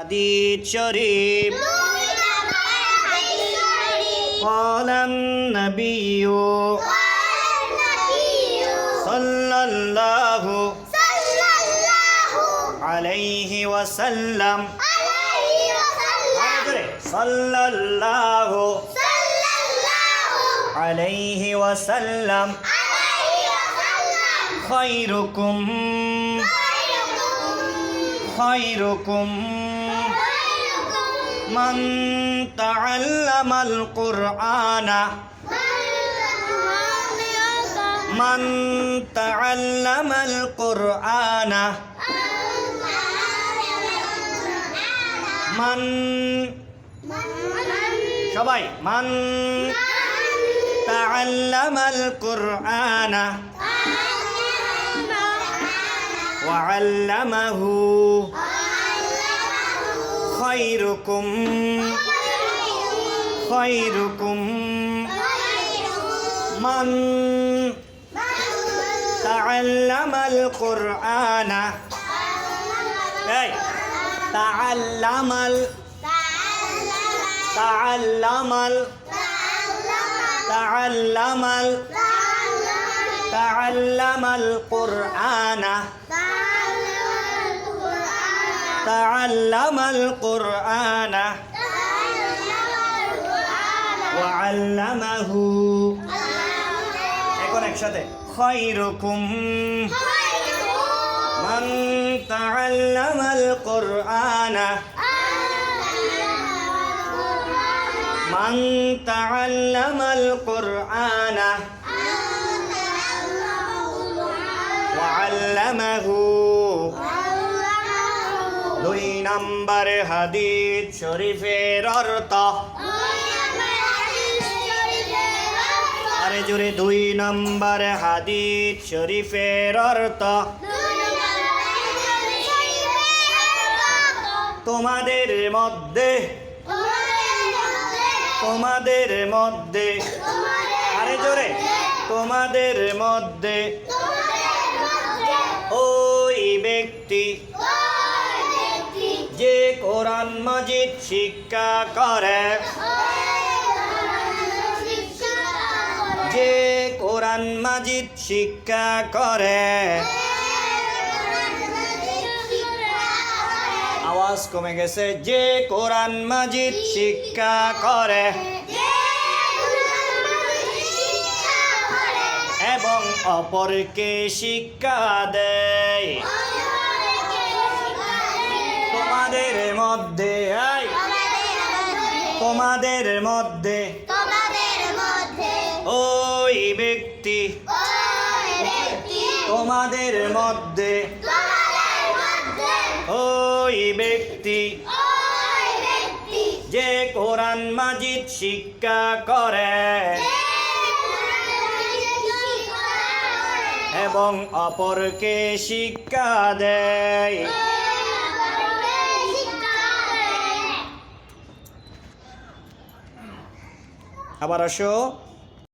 হাদিস শরীফ قال النبي صلى الله عليه وسلم صلى الله عليه وسلم خيركم من تعلم القرآن সবাই মান তাআল্লামাল কুরআন ওয়া আল্লামাহু খায়রুকুম মান তাআল্লামাল কুরআন এই তাআল্লামাল القرآن وعلمه এখন একসাথে خيركم من تعلم القرآن وعلمه দুই নম্বর হাদিস শরীফের অর্থ আরে জোরে দুই নম্বর হাদিস শরীফের অর্থ তোমাদের মধ্যে আরে জোরে তোমাদের মধ্যে ওই ব্যক্তি যে কোরআন মাজিদ শিক্ষা করে আওয়াজ কমে গেছে যে কোরআন মাজিদ শিক্ষা করে এবং অপরকে শিক্ষা দেয় তোমাদের মধ্যে ওই ব্যক্তি তোমাদের মধ্যে ওই ব্যক্তি যে কোরআন মাজিদ শিক্ষা করে এবং অপরকে শিক্ষা দেয় আবার আসো।